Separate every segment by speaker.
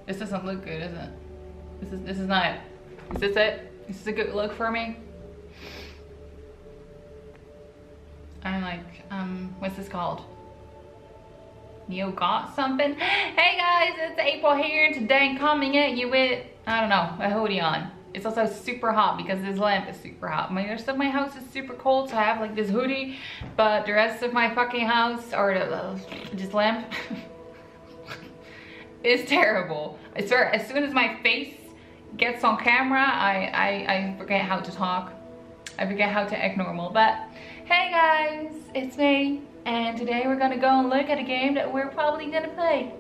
Speaker 1: This doesn't look good, is it? This is not it. Is this it? Is this a good look for me? I'm like, what's this called? You got something? Hey guys, it's April here, and today I'm coming at you with, I don't know, a hoodie on. It's also super hot because this lamp is super hot. The rest of my house is super cold, so I have like this hoodie, but the rest of my fucking house, or this lamp, is terrible. I swear, as soon as my face gets on camera, I forget how to talk. I forget how to act normal, but hey guys, it's me. And today we're gonna go and look at a game that we're probably gonna play.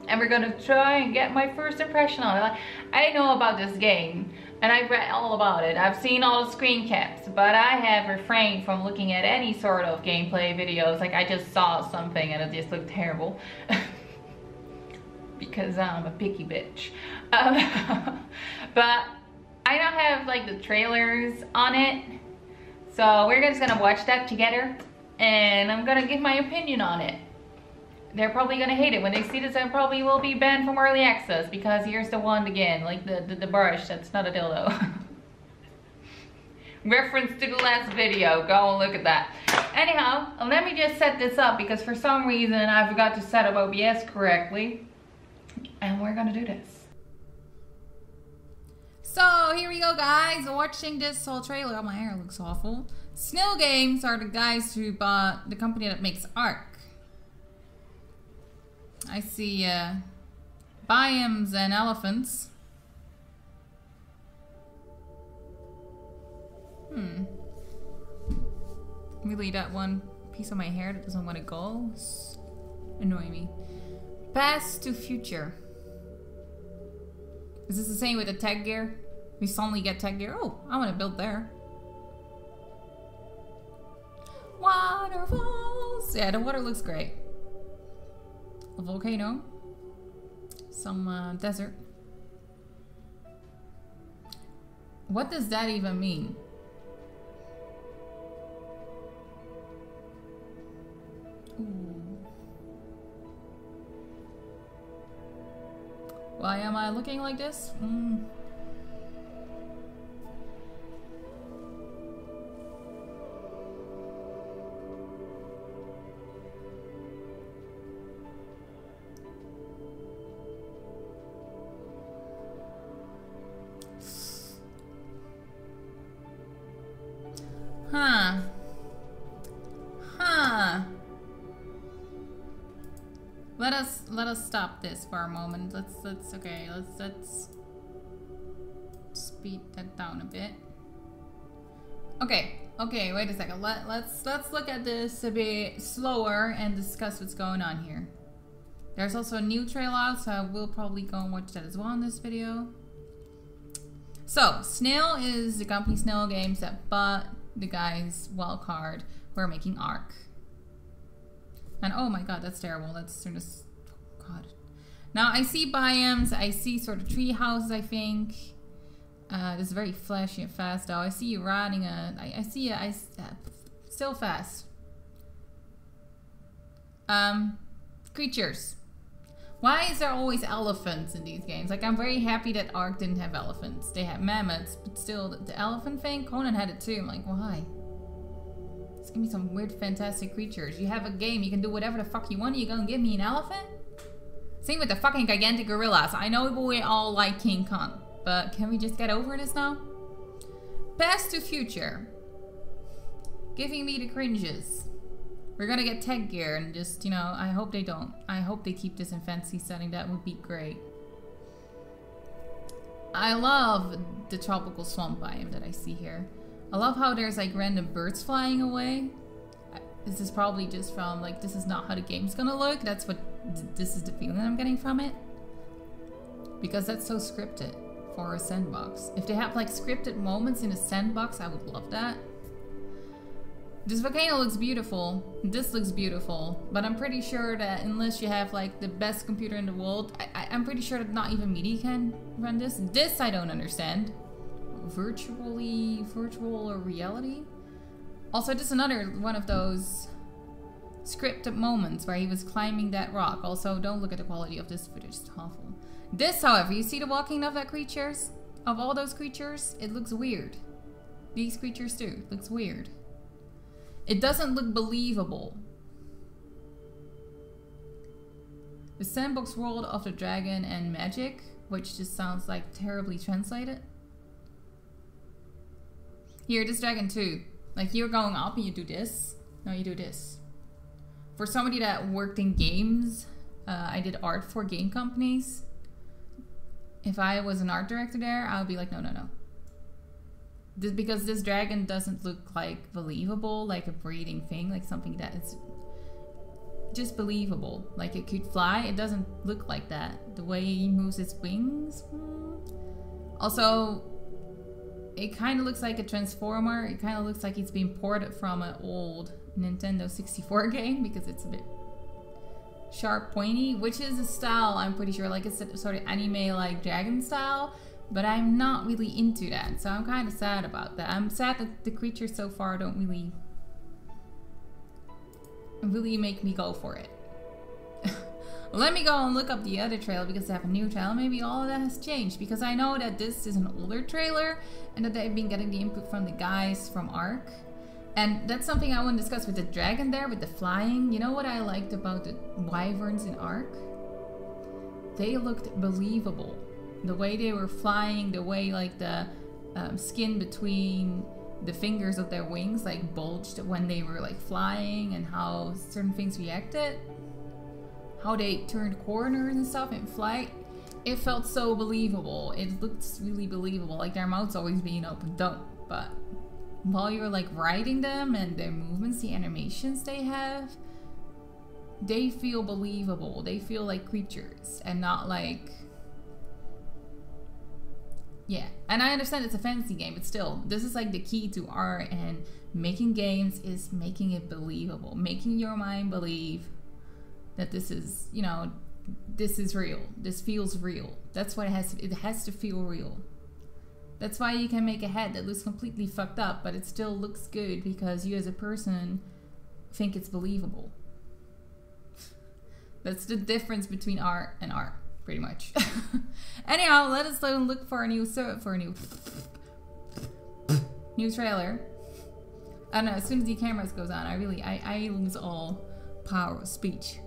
Speaker 1: And we're gonna try and get my first impression on it. I know about this game, and I've read all about it. I've seen all the screen caps, but I have refrained from looking at any sort of gameplay videos. Like I just saw something and it just looked terrible. Because I'm a picky bitch. But I don't have like the trailers on it. So we're just gonna watch that together. And I'm gonna give my opinion on it. They're probably gonna hate it. When they see this, I probably will be banned from early access because here's the one again, like the brush, that's not a dildo. Reference to the last video, go and look at that. Anyhow, let me just set this up because for some reason I forgot to set up OBS correctly. And we're gonna do this. So here we go guys, watching this whole trailer. Oh, my hair looks awful. Snail Games are the guys who bought the company that makes Ark. I see biomes and elephants. Really, that one piece of my hair that doesn't want to go is annoying me. Past to future. Is this the same with the tech gear? We suddenly get tech gear. Oh, I want to build there. Waterfalls. Yeah, the water looks great. A volcano. Some desert. What does that even mean? Ooh. Why am I looking like this? Let us stop this for a moment. Let's speed that down a bit. Okay, wait a second. Let's look at this a bit slower and discuss what's going on here. There's also a new trailer out, so I will probably go and watch that as well in this video. So, Snail is the company Snail Games that bought the guys Wildcard who are making Ark. And oh my god, that's terrible. Let's turn this. Oh god. Now I see biomes, I see sort of tree houses, I think. This is very flashy and fast though. I see you riding I see still fast. Creatures. Why is there always elephants in these games? Like, I'm very happy that Ark didn't have elephants. They had mammoths, but still, the elephant thing, Conan had it too. I'm like, why? Just give me some weird, fantastic creatures. You have a game, you can do whatever the fuck you want, you gonna give me an elephant? Same with the fucking gigantic gorillas. I know we all like King Kong, but can we just get over this now? Past to future. Giving me the cringes. We're gonna get tech gear and just, you know, I hope they don't. I hope they keep this in fantasy setting. That would be great. I love the tropical swamp biome that I see here. I love how there's like random birds flying away. This is probably just from like, this is not how the game's gonna look. That's what, this is the feeling I'm getting from it. Because that's so scripted for a sandbox. If they have like scripted moments in a sandbox, I would love that. This volcano looks beautiful. This looks beautiful. But I'm pretty sure that unless you have like the best computer in the world, I'm pretty sure that not even MIDI can run this. This I don't understand. Virtual or reality? Also, this is another one of those scripted moments where he was climbing that rock. Also, don't look at the quality of this footage, it's awful. This, however, you see the walking of that creatures? Of all those creatures, it looks weird. These creatures too. It looks weird. It doesn't look believable. The sandbox world of the dragon and magic, which just sounds like terribly translated. Here, this dragon too. Like, you're going up and you do this. No, you do this. For somebody that worked in games, I did art for game companies. If I was an art director there, I would be like, no, no, no. Because this dragon doesn't look like believable, like a breathing thing, like something that is just believable. Like it could fly, it doesn't look like that. The way he moves its wings. Also, it kind of looks like a transformer. It kind of looks like it's being ported from an old Nintendo 64 game because it's a bit sharp, pointy, which is a style, I'm pretty sure, like it's a sort of anime like dragon style, but I'm not really into that, so I'm kind of sad about that. I'm sad that the creatures so far don't really make me go for it. Let me go and look up the other trailer because they have a new trailer. Maybe all of that has changed because I know that this is an older trailer and that they've been getting the input from the guys from Ark. And that's something I want to discuss with the dragon there, with the flying. You know what I liked about the wyverns in Ark? They looked believable. The way they were flying, the way like the skin between the fingers of their wings like bulged when they were like flying, and how certain things reacted. How they turned corners and stuff in flight. It felt so believable. It looked really believable. Like their mouths always being open. Don't. But while you're like riding them and their movements, the animations they have, they feel believable. They feel like creatures and not like... Yeah. And I understand it's a fantasy game, but still, this is like the key to art and making games is making it believable. Making your mind believe that this is, you know, this is real. This feels real. That's what it has to, it has to feel real. That's why you can make a head that looks completely fucked up, but it still looks good because you as a person think it's believable. That's the difference between art and art, pretty much. Anyhow, let us look for a new trailer. I don't know, as soon as the cameras goes on, I lose all power of speech.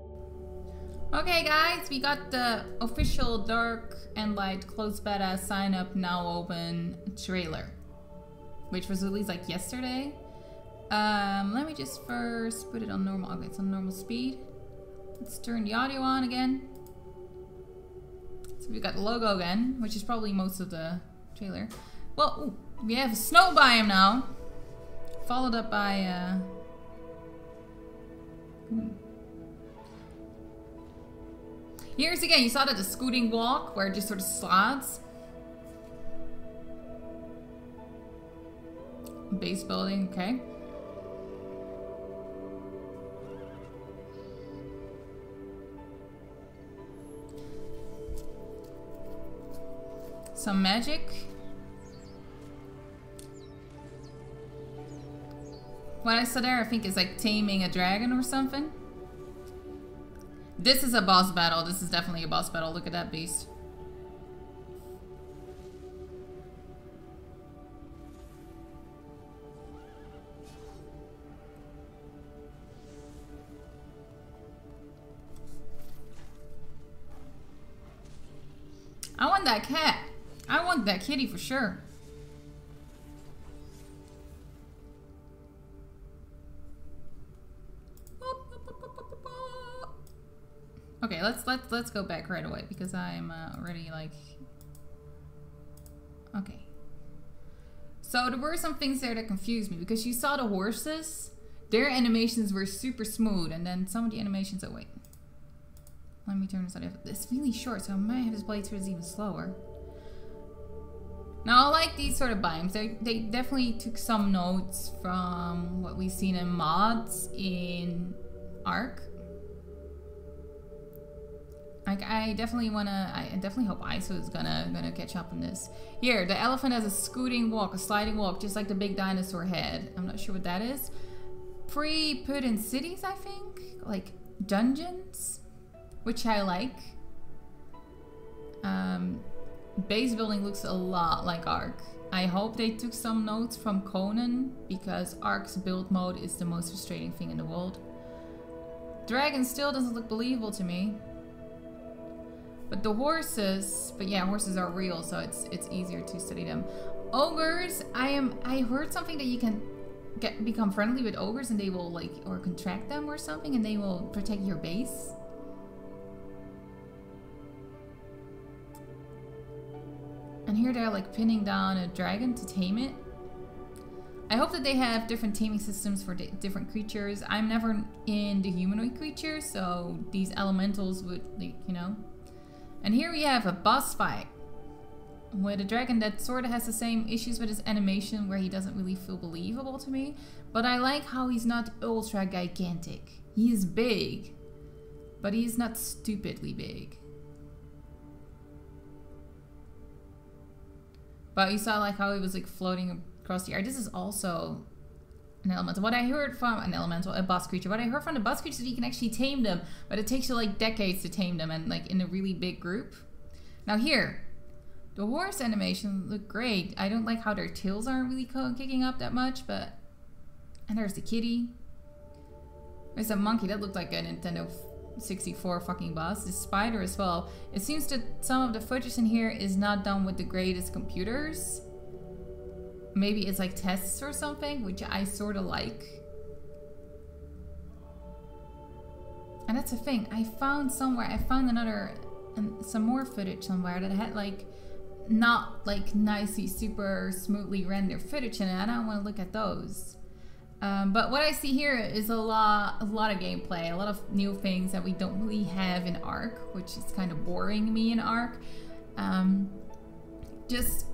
Speaker 1: Okay guys, we got the official Dark and Light closed beta sign up now open trailer, which was released like yesterday. Let me just first put it on normal. Okay, it's on normal speed. Let's turn the audio on again. So we got the logo again, which is probably most of the trailer. Well, ooh, we have a snow biome now, followed up by here's again, you saw that the scooting walk where it just sort of slides. Base building, okay. Some magic. What I saw there, I think is like taming a dragon or something. This is a boss battle. This is definitely a boss battle. Look at that beast. I want that cat. I want that kitty for sure. Okay, let's go back right away because I'm already like... Okay. So there were some things there that confused me because you saw the horses, their animations were super smooth, and then some of the animations... Oh wait. Let me turn this on. It's really short, so I might have to play through this even slower. Now I like these sort of biomes. They definitely took some notes from what we've seen in mods in Ark. I definitely hope ISO is gonna catch up on this. Here, the elephant has a scooting walk, a sliding walk, just like the big dinosaur head. I'm not sure what that is. Pre-put in cities, I think? Like dungeons? Which I like. Base building looks a lot like Ark. I hope they took some notes from Conan, because Ark's build mode is the most frustrating thing in the world. Dragon still doesn't look believable to me. But the horses, but yeah, horses are real, so it's easier to study them. Ogres, I heard something that you can become friendly with ogres and they will like, or contract them or something, and they will protect your base. And here they're like pinning down a dragon to tame it. I hope that they have different taming systems for different creatures. I'm never in the humanoid creatures, so these elementals would, like, you know. And here we have a boss fight with a dragon that sort of has the same issues with his animation, where he doesn't really feel believable to me. But I like how he's not ultra gigantic. He is big, but he is not stupidly big. But you saw like how he was like floating across the air. This is also an elemental. What I heard from an elemental, a boss creature. What I heard from the boss creatures is you can actually tame them, but it takes you like decades to tame them, and like in a really big group. Now here, the horse animation look great. I don't like how their tails aren't really kicking up that much, but... And there's the kitty. There's a monkey that looked like a Nintendo 64 fucking boss. The spider as well. It seems that some of the footage in here is not done with the greatest computers. Maybe it's like tests or something, which I sort of like. And that's the thing. I found another, some more footage somewhere that had like not like nicely, super smoothly rendered footage in it. I don't want to look at those. But what I see here is a lot of gameplay, a lot of new things that we don't really have in Ark, which is kind of boring me in Ark. Just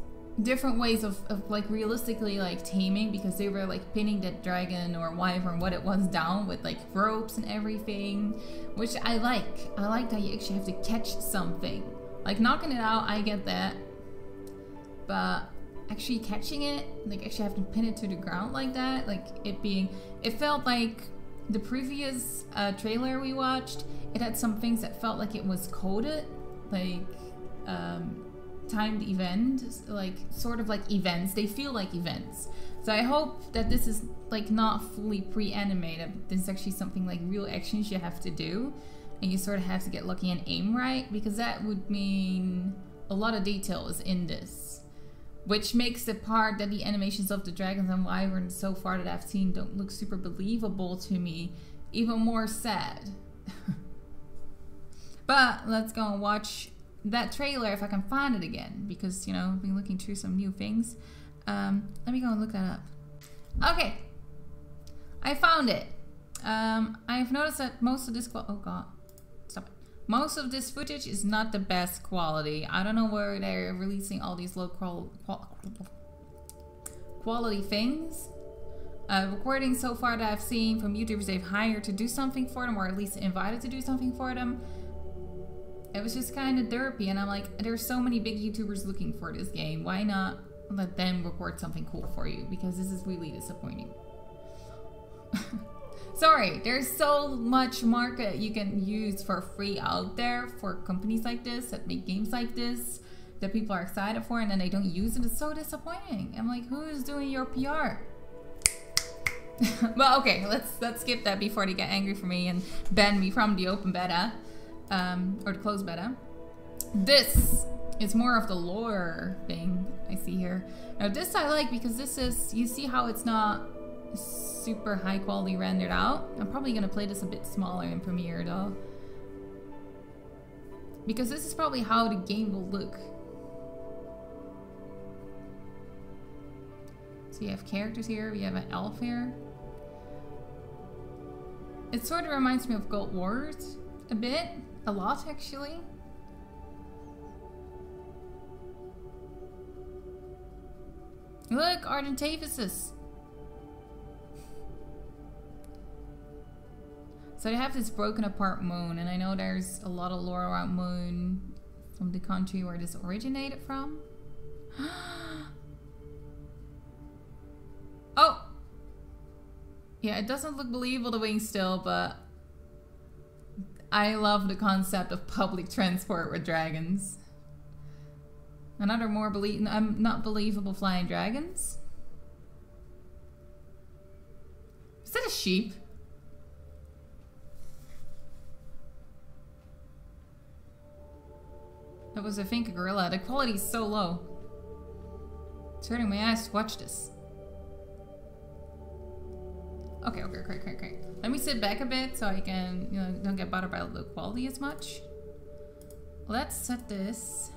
Speaker 1: different ways of like realistically like taming, because they were like pinning that dragon or wyvern, what it was, down with like ropes and everything, which I like. I like that you actually have to catch something. Like knocking it out, I get that. But actually catching it, like actually have to pin it to the ground like that, like it felt like the previous trailer we watched. It had some things that felt like it was coded, like timed events, like sort of like events. They feel like events. So I hope that this is like not fully pre-animated. This is actually something like real actions you have to do, and you sort of have to get lucky and aim right, because that would mean a lot of detail is in this. Which makes the part that the animations of the dragons and wyverns so far that I've seen don't look super believable to me even more sad. But let's go and watch that trailer if I can find it again, because, you know, I've been looking through some new things. Let me go and look that up. Okay, I found it. I've noticed that most of this oh god, stop it. Most of this footage is not the best quality. I don't know where they're releasing all these low quality things. Recordings so far that I've seen from YouTubers they've hired to do something for them, or at least invited to do something for them, it was just kind of derpy, and I'm like, there's so many big YouTubers looking for this game. Why not let them record something cool for you? Because this is really disappointing. Sorry, there's so much market you can use for free out there for companies like this that make games like this that people are excited for, and then they don't use it. It's so disappointing. I'm like, who is doing your PR? Well, okay, let's skip that before they get angry for me and ban me from the open beta, or the closed beta. This is more of the lore thing I see here. Now this I like, because this is, you see how it's not super high quality rendered out. I'm probably gonna play this a bit smaller in Premiere though, because this is probably how the game will look. So you have characters here, we have an elf here. It sort of reminds me of Gold Wars a bit, a lot actually. Look, Argentavis. So they have this broken apart moon, and I know there's a lot of lore around moon from the country where this originated from. Oh! Yeah, it doesn't look believable the wings still, but I love the concept of public transport with dragons. Another more not believable flying dragons. Is that a sheep? That was, I think, a gorilla. The quality is so low. It's hurting my eyes to watch this. Okay. Let me sit back a bit so I can, you know, don't get bothered by the quality as much. Let's set this.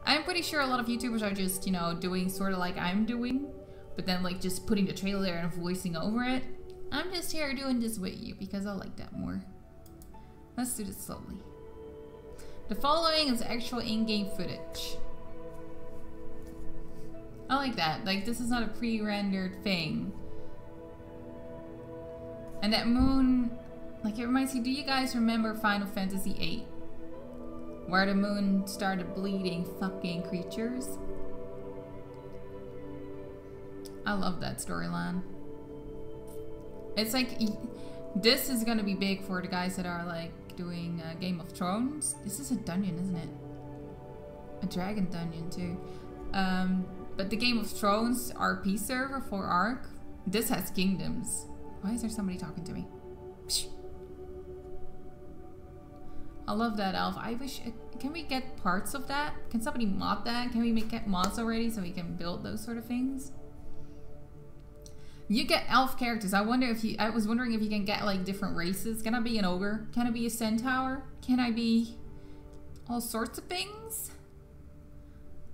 Speaker 1: I'm pretty sure a lot of YouTubers are just, you know, doing sort of like I'm doing, but then like just putting the trailer there and voicing over it. I'm just here doing this with you because I like that more. Let's do this slowly. The following is actual in-game footage. I like that. Like, this is not a pre-rendered thing. And that moon, like, it reminds me, do you guys remember Final Fantasy VIII? Where the moon started bleeding fucking creatures? I love that storyline. It's like, this is gonna be big for the guys that are like doing Game of Thrones. This is a dungeon, isn't it? A dragon dungeon too. But the Game of Thrones RP server for Ark, this has kingdoms. Why is there somebody talking to me? Psh. I love that elf. I wish, can we get parts of that? Can somebody mod that? Can we get mods already so we can build those sort of things? You get elf characters. I was wondering if you can get like different races. Can I be an ogre? Can I be a centaur? Can I be all sorts of things?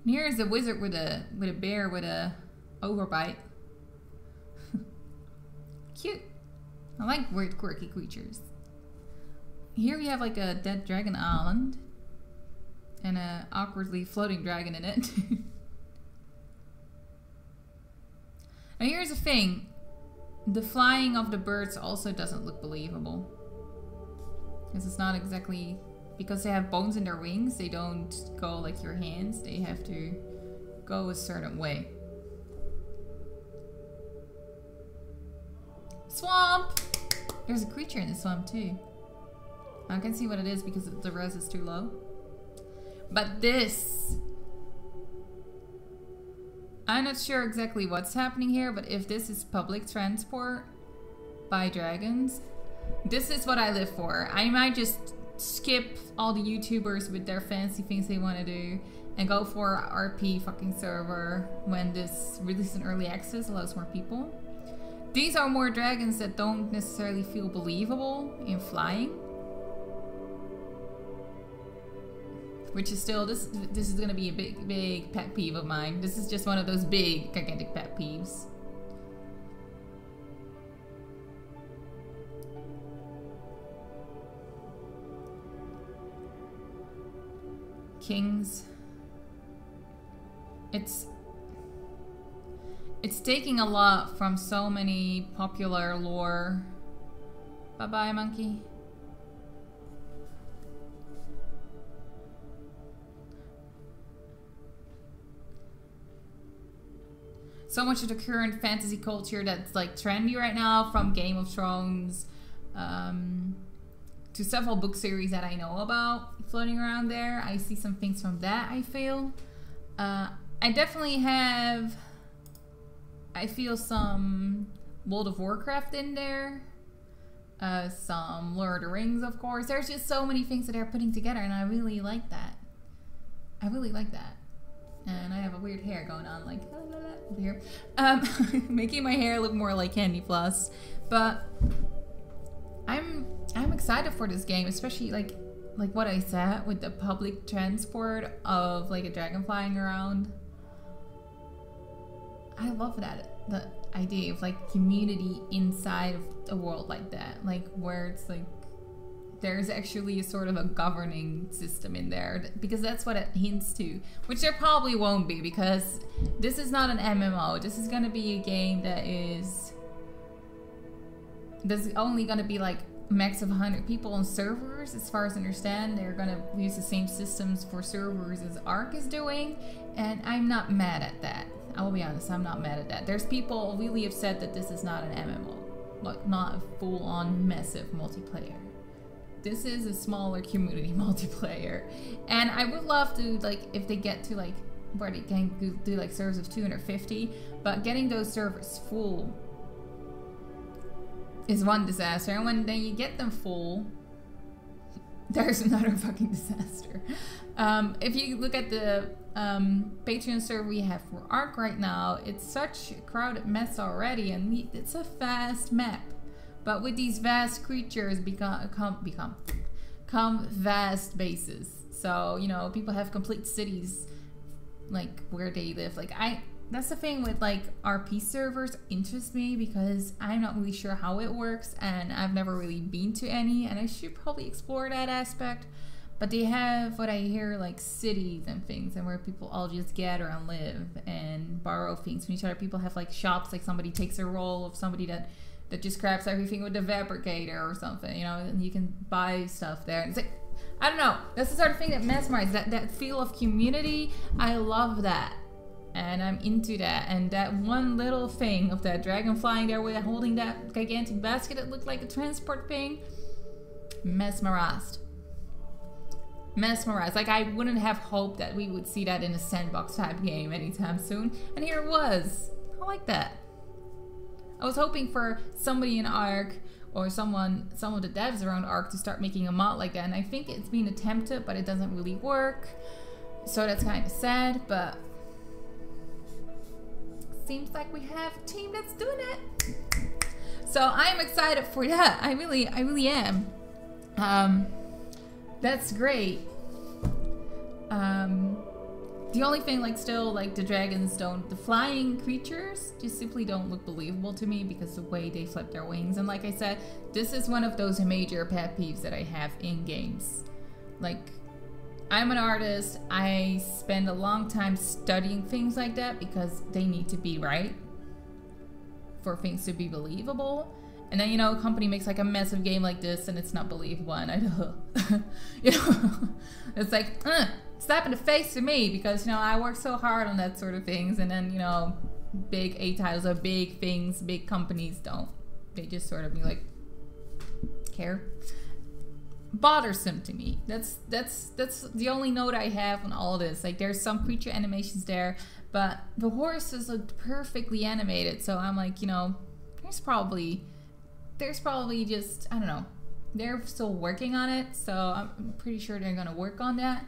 Speaker 1: And here is a wizard with a bear with a overbite. Cute. I like weird quirky creatures. Here we have like a dead dragon island and a awkwardly floating dragon in it. Now here's the thing, the flying of the birds also doesn't look believable. Because it's not exactly, because they have bones in their wings, they don't go like your hands, they have to go a certain way. Swamp! There's a creature in the swamp too. I can see what it is because the res is too low. But this, I'm not sure exactly what's happening here, but if this is public transport by dragons, this is what I live for. I might just skip all the YouTubers with their fancy things they want to do and go for a RP fucking server when this release in early access allows more people. These are more dragons that don't necessarily feel believable in flying. Which is still, this is gonna be a big pet peeve of mine. This is just one of those big, gigantic pet peeves. Kings. It's taking a lot from so many popular lore. Bye-bye, monkey. So much of the current fantasy culture that's like trendy right now, from Game of Thrones to several book series that I know about floating around there. I see some things from that, I feel. I definitely have, I feel some World of Warcraft in there. Some Lord of the Rings, of course. There's just so many things that they're putting together, and I really like that. I really like that. And I have a weird hair going on, like, la, la, la, over here. Making my hair look more like Candy Floss. But I'm excited for this game, especially like what I said with the public transport of like a dragon flying around. I love that, the idea of like community inside of a world like that, like where it's like there's actually a sort of a governing system in there, because that's what it hints to, which there probably won't be, because this is not an MMO. This is gonna be a game that is, there's only gonna be like max of 100 people on servers, as far as I understand. They're gonna use the same systems for servers as Ark is doing, and I'm not mad at that. I will be honest, I'm not mad at that. There's people really upset that this is not an MMO, like not a full-on massive multiplayer. this is a smaller community multiplayer, and I would love to, like, if they get to like where they can do like servers of 250, but getting those servers full is one disaster, and when then you get them full, there's another fucking disaster. If you look at the Patreon server we have for Ark right now, it's such a crowded mess already, and it's a vast map. But with these vast creatures come vast bases. So, you know, people have complete cities like where they live. Like that's the thing with like RP servers interest me, because I'm not really sure how it works and I've never really been to any, and I should probably explore that aspect. But they have, what I hear, like cities and things, and where people all just gather and live and borrow things from each other. People have like shops, like somebody takes a role of somebody that just grabs everything with the fabricator or something, you know, and you can buy stuff there. And it's like, I don't know, that's the sort of thing that mesmerizes, that feel of community. I love that, and I'm into that. And that one little thing of that dragon flying there with holding that gigantic basket that looked like a transport thing, mesmerized. Like, I wouldn't have hoped that we would see that in a sandbox type game anytime soon, and here it was. I like that. I was hoping for somebody in Ark, or some of the devs around Ark, to start making a mod like that, and I think it's been attempted, but it doesn't really work, so that's kind of sad. But seems like we have a team that's doing it, so I'm excited for that. I really am. That's great. The only thing, like, still, like, the dragons the flying creatures just simply don't look believable to me, because the way they flip their wings. And like I said, this is one of those major pet peeves that I have in games. Like, I'm an artist, I spend a long time studying things like that, because they need to be right for things to be believable. And then, you know, a company makes like a massive game like this and it's not believable, and I know, you know, it's like, slap in the face to me, because, you know, I work so hard on that sort of things, and then, you know, big A titles or big things, big companies don't. They just sort of be like, care. Bothersome to me. That's the only note I have on all this. Like, there's some creature animations there, but the horses look perfectly animated, so I'm like, you know, there's probably just, I don't know, they're still working on it, so I'm pretty sure they're gonna work on that.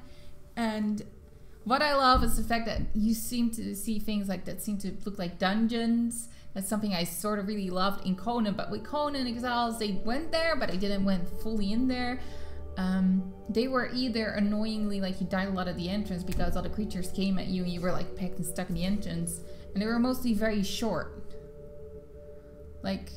Speaker 1: And what I love is the fact that you seem to see things like that seem to look like dungeons. That's something I sort of really loved in Conan, but with Conan Exiles, they went there, but I didn't went fully in there. They were either annoyingly, like, you died a lot at the entrance because all the creatures came at you and you were like pecked and stuck in the entrance, and they were mostly very short. Like,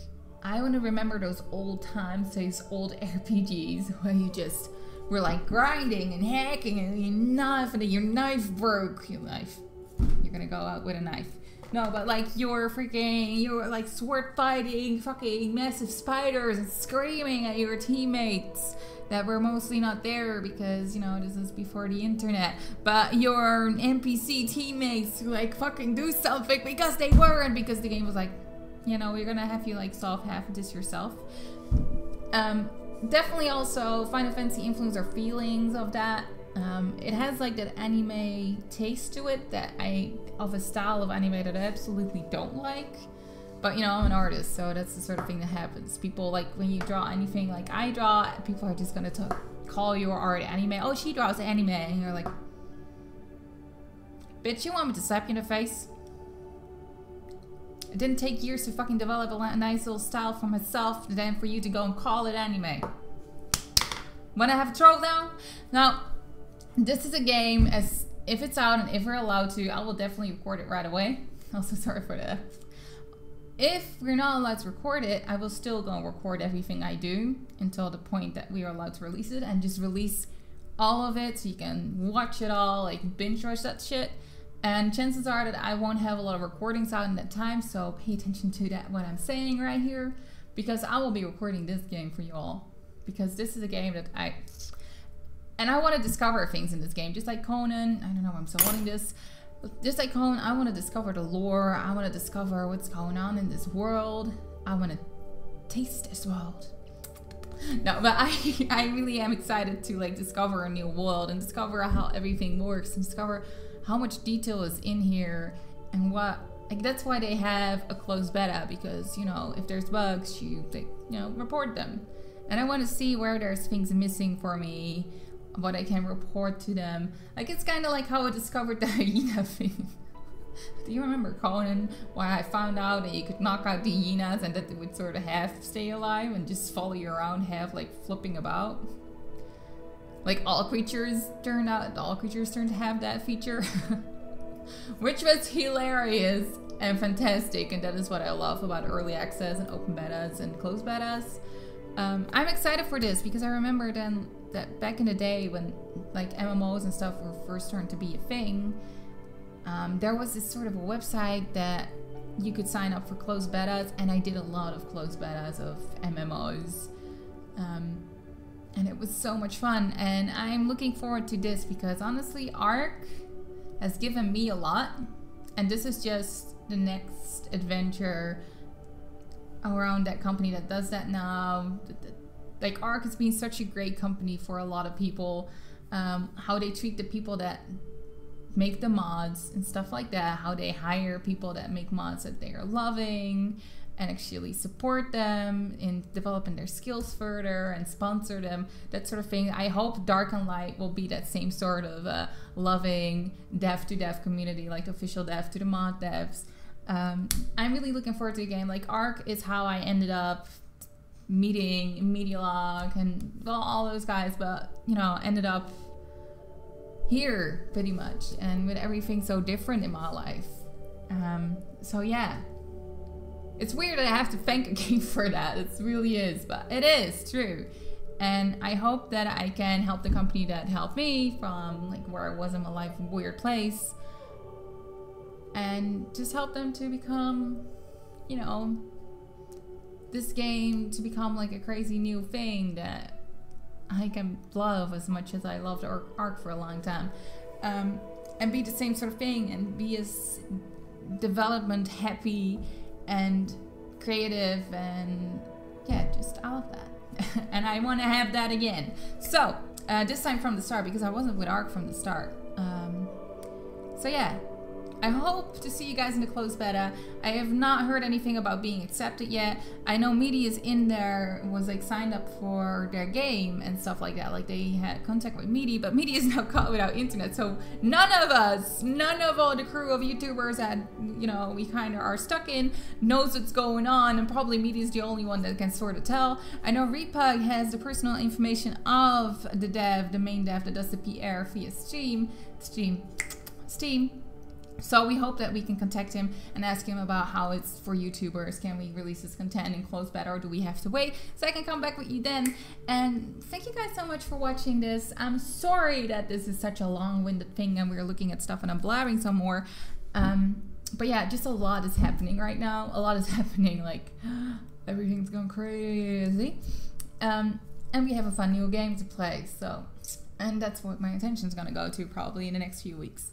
Speaker 1: I want to remember those old times, those old RPGs where you just were like grinding and hacking and your knife broke. You're gonna go out with a knife. No, but like you were like sword fighting fucking massive spiders and screaming at your teammates that were mostly not there because, you know, this is before the internet. But your NPC teammates who like fucking do something because they weren't, because the game was like, you know, we're gonna have you like solve half of this yourself. Definitely also Final Fantasy influence or feelings of that. It has like that anime taste to it of a style of anime that I absolutely don't like. But, you know, I'm an artist, so that's the sort of thing that happens. People, like, when you draw anything like I draw, people are just gonna call your art anime. Oh, she draws anime, and you're like, bitch, you want me to slap you in the face? It didn't take years to fucking develop a nice little style for myself, then for you to go and call it anime. Wanna have a throwdown? Now, this is a game, as if it's out and if we're allowed to, I will definitely record it right away. Also, sorry for that. If we're not allowed to record it, I will still go and record everything I do until the point that we are allowed to release it, and just release all of it so you can watch it all, like binge watch that shit. And chances are that I won't have a lot of recordings out in that time, so pay attention to that, what I'm saying right here, because I will be recording this game for you all. Because this is a game that I want to discover things in this game, just like Conan. I don't know why I'm still holding this. Just like Conan, I want to discover the lore. I want to discover what's going on in this world. I want to taste this world. No, but I really am excited to like discover a new world and discover how everything works and discover how much detail is in here and what, like that's why they have a closed beta, because you know if there's bugs report them, and I want to see where there's things missing for me, what I can report to them. Like it's kind of like how I discovered the hyena thing. Do you remember, Conan, why I found out that you could knock out the hyenas and that they would sort of half stay alive and just follow you around, half like flipping about? Like all creatures turn to have that feature. Which was hilarious and fantastic, and that is what I love about early access and open betas and closed betas. I'm excited for this because I remember then that back in the day when like MMOs and stuff were first starting to be a thing, there was this sort of a website that you could sign up for closed betas, and I did a lot of closed betas of MMOs. And it was so much fun, and I'm looking forward to this because honestly, Ark has given me a lot, and this is just the next adventure around that company that does that now. Like Ark has been such a great company for a lot of people. How they treat the people that make the mods and stuff like that, how they hire people that make mods that they are loving and actually support them in developing their skills further and sponsor them, that sort of thing. I hope Dark and Light will be that same sort of loving dev to dev community, like the official dev to the mod devs. I'm really looking forward to the game. Like Ark is how I ended up meeting Medialog and well, all those guys, but you know, ended up here pretty much, and with everything so different in my life. So yeah, it's weird that I have to thank a game for that. It really is, but it is true. And I hope that I can help the company that helped me from like where I was in my life, a weird place, and just help them to become, you know, this game to become like a crazy new thing that I can love as much as I loved Ark for a long time, and be the same sort of thing and be as development happy and creative, and yeah, just all of that. And I want to have that again. So this time from the start, because I wasn't with Ark from the start. So yeah, I hope to see you guys in the closed beta. I have not heard anything about being accepted yet. I know Meaty is in there, was like signed up for their game and stuff like that. Like they had contact with Meaty, but Meaty is now caught without internet. So none of us, none of all the crew of YouTubers that, you know, we kind of are stuck in knows what's going on. And probably Meaty is the only one that can sort of tell. I know Repug has the personal information of the dev, the main dev that does the PR via Steam. So we hope that we can contact him and ask him about how it's for YouTubers. Can we release this content in closed beta, or do we have to wait? So I can come back with you then. And thank you guys so much for watching this. I'm sorry that this is such a long-winded thing and we're looking at stuff and I'm blabbing some more. But yeah, just a lot is happening right now. A lot is happening, like everything's going crazy. And we have a fun new game to play. So, and that's what my attention is going to go to probably in the next few weeks.